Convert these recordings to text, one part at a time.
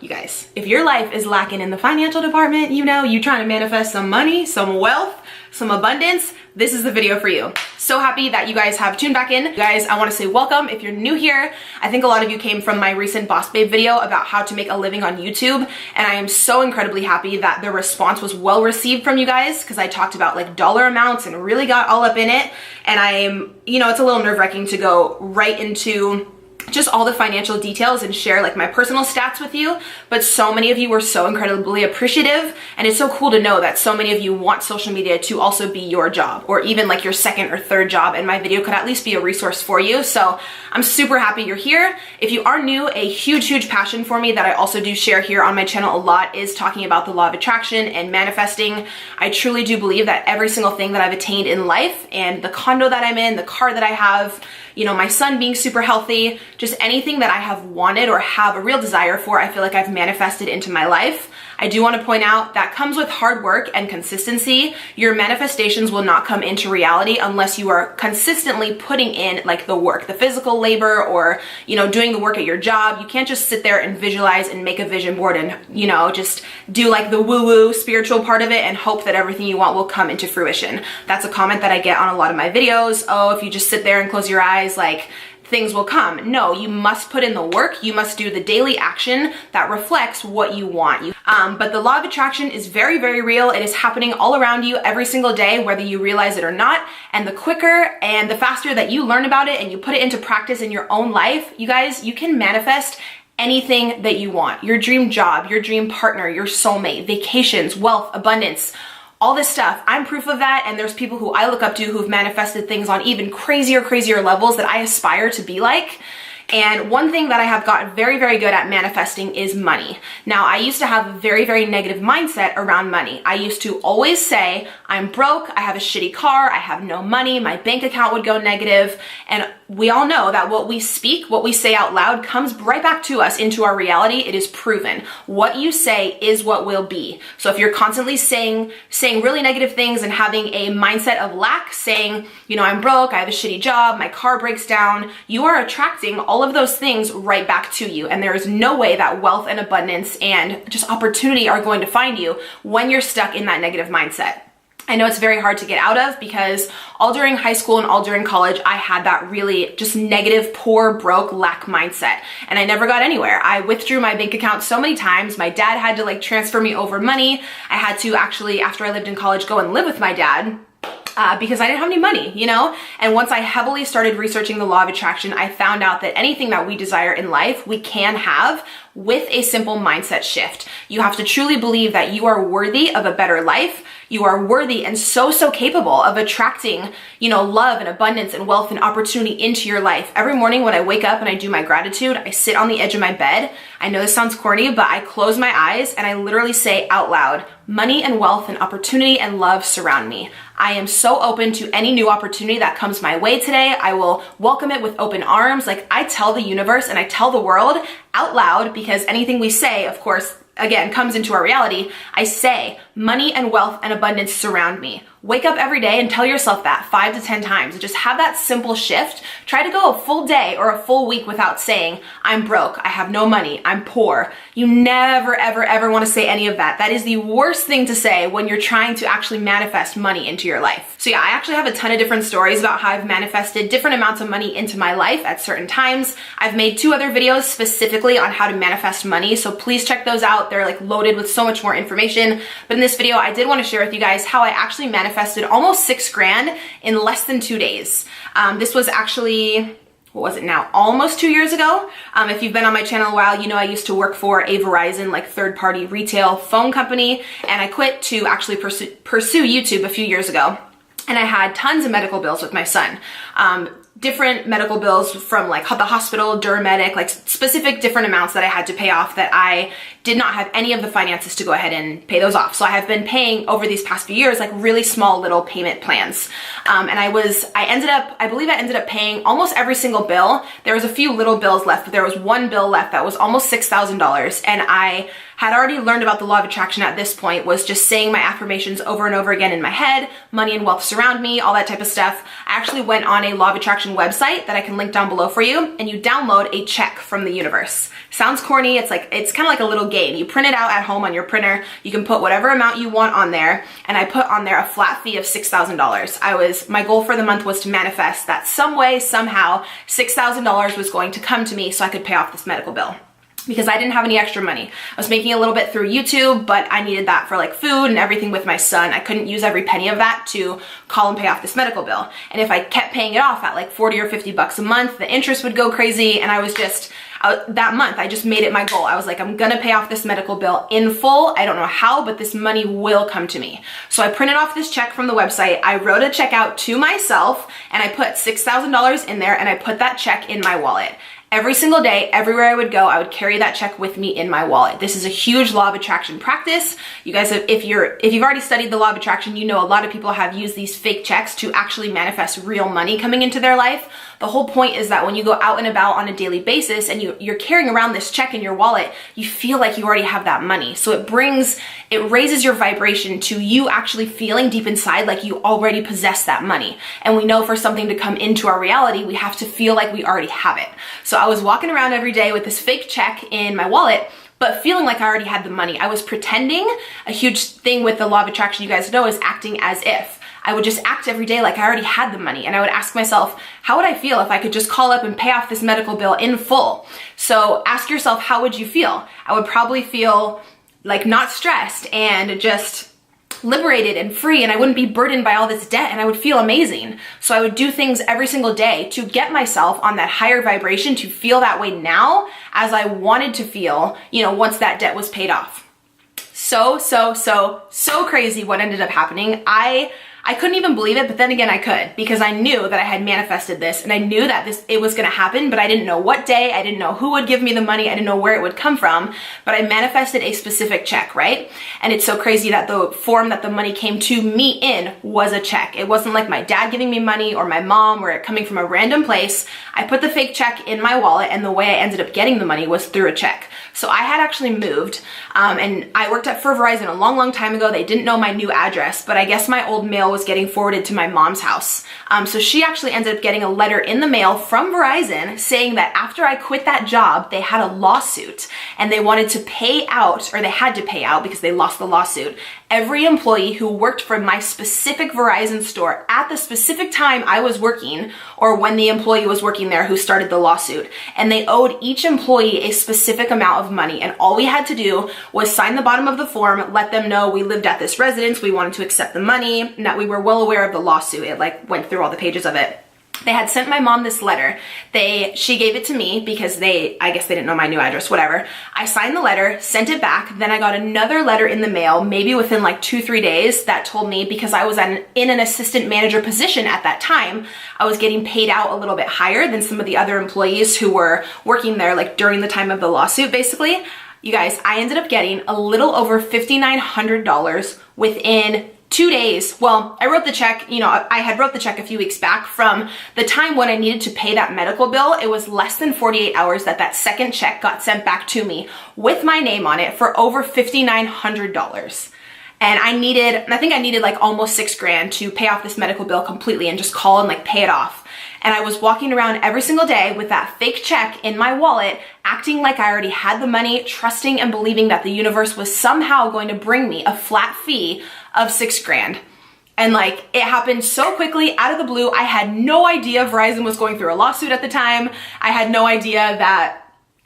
You guys, if your life is lacking in the financial department, you know, you trying to manifest some money, some wealth, some abundance, this is the video for you. So happy that you guys have tuned back in. You guys, I want to say welcome. If you're new here, I think a lot of you came from my recent Boss Babe video about how to make a living on YouTube, and I am so incredibly happy that the response was well received from you guys, because I talked about like dollar amounts and really got all up in it. And I am, you know, it's a little nerve-wracking to go right into just all the financial details and share like my personal stats with you, but so many of you were so incredibly appreciative, and it's so cool to know that so many of you want social media to also be your job, or even like your second or third job, and my video could at least be a resource for you. So I'm super happy you're here. If you are new, a huge passion for me that I also do share here on my channel a lot is talking about the law of attraction and manifesting. I truly do believe that every single thing that I've attained in life, and the condo that I'm in, the car that I have, you know, my son being super healthy, just anything that I have wanted or have a real desire for, I feel like I've manifested into my life. I do want to point out that comes with hard work and consistency. Your manifestations will not come into reality unless you are consistently putting in like the work, the physical labor, or, you know, doing the work at your job. You can't just sit there and visualize and make a vision board and, you know, just do like the woo-woo spiritual part of it and hope that everything you want will come into fruition. That's a comment that I get on a lot of my videos. Oh, if you just sit there and close your eyes, like things will come. No, you must put in the work. You must do the daily action that reflects what you want. But the law of attraction is very real. It is happening all around you every single day, whether you realize it or not. And the quicker and the faster that you learn about it and you put it into practice in your own life, you guys, you can manifest anything that you want. Your dream job, your dream partner, your soulmate, vacations, wealth, abundance, all this stuff. I'm proof of that, and there's people who I look up to who've manifested things on even crazier levels that I aspire to be like. And one thing that I have gotten very good at manifesting is money. Now, I used to have a very negative mindset around money. I used to always say, I'm broke, I have a shitty car, I have no money, my bank account would go negative. And we all know that what we speak, what we say out loud comes right back to us into our reality. It is proven. What you say is what will be. So if you're constantly saying really negative things and having a mindset of lack, saying, you know, I'm broke, I have a shitty job, my car breaks down, you are attracting all of those things right back to you. And there is no way that wealth and abundance and just opportunity are going to find you when you're stuck in that negative mindset. I know it's very hard to get out of, because all during high school and all during college, I had that really just negative, poor, broke, lack mindset. And I never got anywhere. I withdrew my bank account so many times. My dad had to like transfer me over money. I had to actually, after I lived in college, go and live with my dad. Because I didn't have any money, you know? And once I heavily started researching the law of attraction, I found out that anything that we desire in life, we can have with a simple mindset shift. You have to truly believe that you are worthy of a better life. You are worthy and so capable of attracting, you know, love and abundance and wealth and opportunity into your life. Every morning when I wake up and I do my gratitude, I sit on the edge of my bed. I know this sounds corny, but I close my eyes and I literally say out loud, money and wealth and opportunity and love surround me. I am so open to any new opportunity that comes my way today. I will welcome it with open arms. Like, I tell the universe and I tell the world out loud, because anything we say, of course, again, comes into our reality. I say, money and wealth and abundance surround me. Wake up every day and tell yourself that 5 to 10 times. Just have that simple shift. Try to go a full day or a full week without saying, I'm broke, I have no money, I'm poor. You never, ever want to say any of that. That is the worst thing to say when you're trying to actually manifest money into your life. So yeah, I actually have a ton of different stories about how I've manifested different amounts of money into my life at certain times. I've made 2 other videos specifically on how to manifest money, so please check those out. They're like loaded with so much more information. But in this video, I did want to share with you guys how I actually manifested almost 6 grand in less than 2 days. This was actually, what was it now? Almost 2 years ago. If you've been on my channel a while, you know I used to work for a Verizon like third-party retail phone company, and I quit to actually pursue YouTube a few years ago. And I had tons of medical bills with my son. Different medical bills from like the hospital, Duramedic, like specific different amounts that I had to pay off that I did not have any of the finances to go ahead and pay those off. So I have been paying over these past few years like really small little payment plans. And I believe I ended up paying almost every single bill. There was a few little bills left, but there was one bill left that was almost $6,000. And I had already learned about the law of attraction at this point, was just saying my affirmations over and over again in my head, money and wealth surround me, all that type of stuff. I actually went on a law of attraction website that I can link down below for you, and you download a check from the universe. Sounds corny. It's kind of like a little game. You print it out at home on your printer. You can put whatever amount you want on there, and I put on there a flat fee of $6,000. My goal for the month was to manifest that some way, somehow, $6,000 was going to come to me so I could pay off this medical bill, because I didn't have any extra money. I was making a little bit through YouTube, but I needed that for like food and everything with my son. I couldn't use every penny of that to call and pay off this medical bill. And if I kept paying it off at like 40 or 50 bucks a month, the interest would go crazy. And that month, I just made it my goal. I was like, I'm gonna pay off this medical bill in full. I don't know how, but this money will come to me. So I printed off this check from the website. I wrote a check out to myself, and I put $6,000 in there, and I put that check in my wallet. Every single day, everywhere I would go, I would carry that check with me in my wallet. This is a huge law of attraction practice. You guys, if you've already studied the law of attraction, you know a lot of people have used these fake checks to actually manifest real money coming into their life. The whole point is that when you go out and about on a daily basis and you're carrying around this check in your wallet, you feel like you already have that money. So it raises your vibration to you actually feeling deep inside like you already possess that money. And we know for something to come into our reality, we have to feel like we already have it. So I was walking around every day with this fake check in my wallet, but feeling like I already had the money. I was pretending. A huge thing with the law of attraction, you guys know, is acting as if. I would just act every day like I already had the money, and I would ask myself, how would I feel if I could just call up and pay off this medical bill in full? So ask yourself, how would you feel? I would probably feel like not stressed and just liberated and free, and I wouldn't be burdened by all this debt, and I would feel amazing. So I would do things every single day to get myself on that higher vibration, to feel that way now as I wanted to feel, once that debt was paid off. So crazy what ended up happening. I couldn't even believe it, but then again I could, because I knew that I had manifested this, and I knew that it was gonna happen, but I didn't know what day, I didn't know who would give me the money, I didn't know where it would come from, but I manifested a specific check, right? And it's so crazy that the form that the money came to me in was a check. It wasn't like my dad giving me money or my mom or it coming from a random place. I put the fake check in my wallet, and the way I ended up getting the money was through a check. So I had actually moved, and I worked for Verizon a long time ago. They didn't know my new address, but I guess my old mail was getting forwarded to my mom's house. So she actually ended up getting a letter in the mail from Verizon saying that after I quit that job, they had a lawsuit, and they wanted to pay out, or they had to pay out because they lost the lawsuit, every employee who worked for my specific Verizon store at the specific time I was working, or when the employee was working there who started the lawsuit. And they owed each employee a specific amount of money, and all we had to do was sign the bottom of the form, let them know we lived at this residence, we wanted to accept the money, and that we were well aware of the lawsuit. It went through all the pages of it. They had sent my mom this letter. She gave it to me because I guess they didn't know my new address, whatever. I signed the letter, sent it back. Then I got another letter in the mail, maybe within like 2-3 days, that told me, because I was in an assistant manager position at that time, I was getting paid out a little bit higher than some of the other employees who were working there like during the time of the lawsuit, basically. You guys, I ended up getting a little over $5,900 within 2 days. Well, I wrote the check, I had wrote the check a few weeks back. From the time when I needed to pay that medical bill, it was less than 48 hours that second check got sent back to me with my name on it for over $5,900. And I think I needed like almost $6,000 to pay off this medical bill completely and just call and like pay it off. And I was walking around every single day with that fake check in my wallet, acting like I already had the money, trusting and believing that the universe was somehow going to bring me a flat fee of $6,000. And like, it happened so quickly, out of the blue. I had no idea Verizon was going through a lawsuit at the time. I had no idea that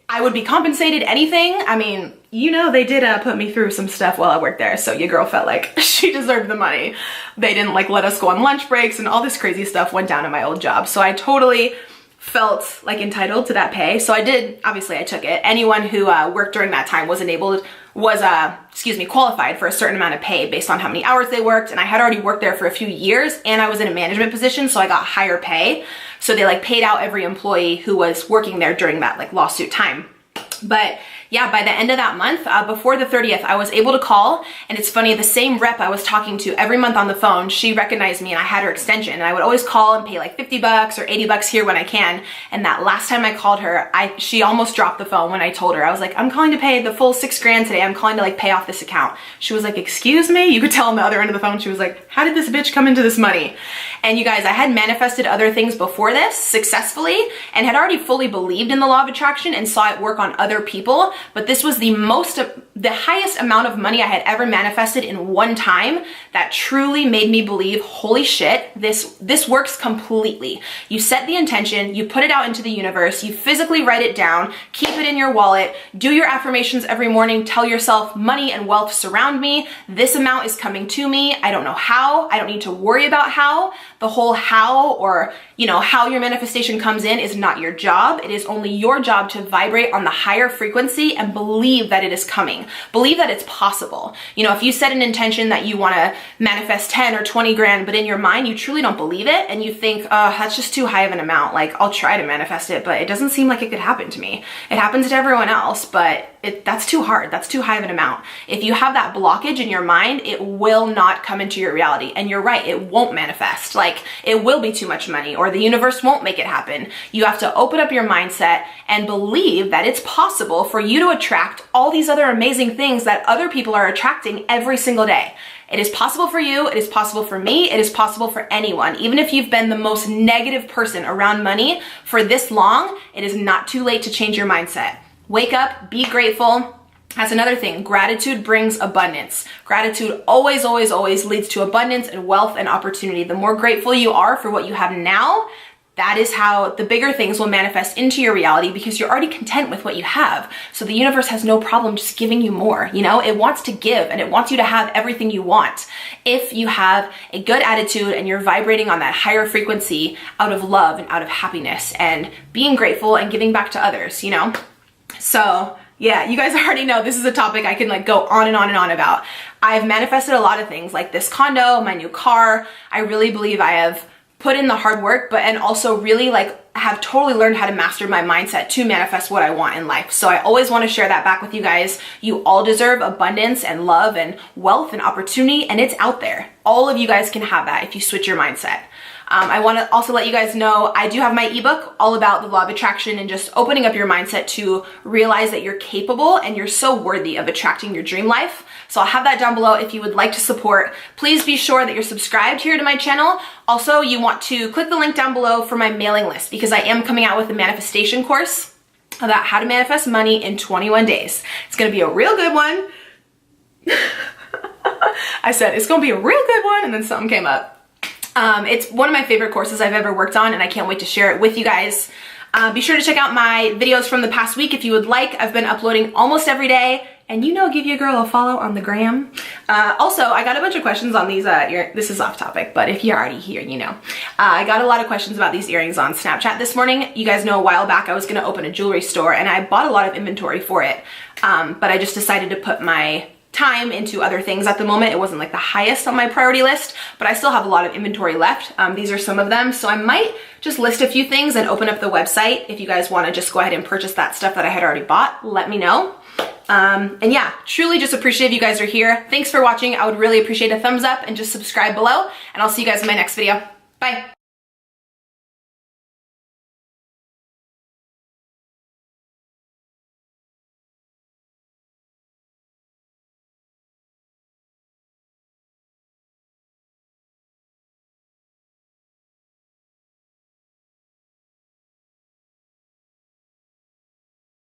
I would be compensated anything. I mean, they did put me through some stuff while I worked there, so your girl felt like she deserved the money. They didn't like let us go on lunch breaks, and all this crazy stuff went down in my old job. So I totally felt like entitled to that pay. So I did, obviously I took it. Anyone who worked during that time was qualified for a certain amount of pay based on how many hours they worked. And I had already worked there for a few years, and I was in a management position, so I got higher pay. So they like paid out every employee who was working there during that like lawsuit time. But yeah, by the end of that month, before the 30th, I was able to call. And it's funny, the same rep I was talking to every month on the phone, she recognized me and I had her extension. And I would always call and pay like 50 bucks or 80 bucks here when I can. And that last time I called her, she almost dropped the phone when I told her. I was like, I'm calling to pay the full $6,000 today. I'm calling to like pay off this account. She was like, excuse me? You could tell on the other end of the phone, she was like, how did this bitch come into this money? And you guys, I had manifested other things before this successfully and had already fully believed in the law of attraction and saw it work on other people. But this was the highest amount of money I had ever manifested in one time that truly made me believe, holy shit, this works completely. You set the intention, you put it out into the universe, you physically write it down, keep it in your wallet, do your affirmations every morning, tell yourself money and wealth surround me, this amount is coming to me, I don't know how, I don't need to worry about how. The whole how, or how your manifestation comes in, is not your job. It is only your job to vibrate on the higher frequency and believe that it is coming. Believe that it's possible. If you set an intention that you want to manifest 10 or 20 grand, but in your mind you truly don't believe it and you think, that's just too high of an amount. Like, I'll try to manifest it, but it doesn't seem like it could happen to me. It happens to everyone else, but that's too hard. That's too high of an amount. If you have that blockage in your mind, it will not come into your reality. And you're right, it won't manifest. Like, it will be too much money, or the universe won't make it happen. You have to open up your mindset and believe that it's possible for you to attract all these other amazing things that other people are attracting every single day. It is possible for you, it is possible for me, it is possible for anyone. Even if you've been the most negative person around money for this long, it is not too late to change your mindset. Wake up, be grateful. That's another thing. Gratitude brings abundance. Gratitude always, always, always leads to abundance and wealth and opportunity. The more grateful you are for what you have now, that is how the bigger things will manifest into your reality, because you're already content with what you have. So the universe has no problem just giving you more. It wants to give and it wants you to have everything you want. If you have a good attitude and you're vibrating on that higher frequency out of love and out of happiness and being grateful and giving back to others, So yeah, you guys already know this is a topic I can go on and on and on about. I've manifested a lot of things like this condo, my new car. I really believe I have put in the hard work, and also really have totally learned how to master my mindset to manifest what I want in life. So I always want to share that back with you guys. You all deserve abundance and love and wealth and opportunity, and it's out there. All of you guys can have that if you switch your mindset. I want to also let you guys know I do have my ebook all about the law of attraction and just opening up your mindset to realize that you're capable and you're so worthy of attracting your dream life. So I'll have that down below if you would like to support. Please be sure that you're subscribed here to my channel. Also, you want to click the link down below for my mailing list, because I am coming out with a manifestation course about how to manifest money in 21 days. It's going to be a real good one. I said it's going to be a real good one, and then something came up. It's one of my favorite courses I've ever worked on, and I can't wait to share it with you guys. Be sure to check out my videos from the past week if you would like. I've been uploading almost every day, and give your girl a follow on the gram. Also, I got a bunch of questions on these, this is off topic, but if you're already here, I got a lot of questions about these earrings on Snapchat this morning. You guys know a while back I was going to open a jewelry store, and I bought a lot of inventory for it, but I just decided to put my time into other things at the moment. It wasn't the highest on my priority list, but I still have a lot of inventory left. These are some of them, so I might just list a few things and open up the website. If you guys want to just go ahead and purchase that stuff that I had already bought, let me know. And yeah, truly just appreciate if you guys are here. Thanks for watching. I would really appreciate a thumbs up and just subscribe below, and I'll see you guys in my next video. Bye.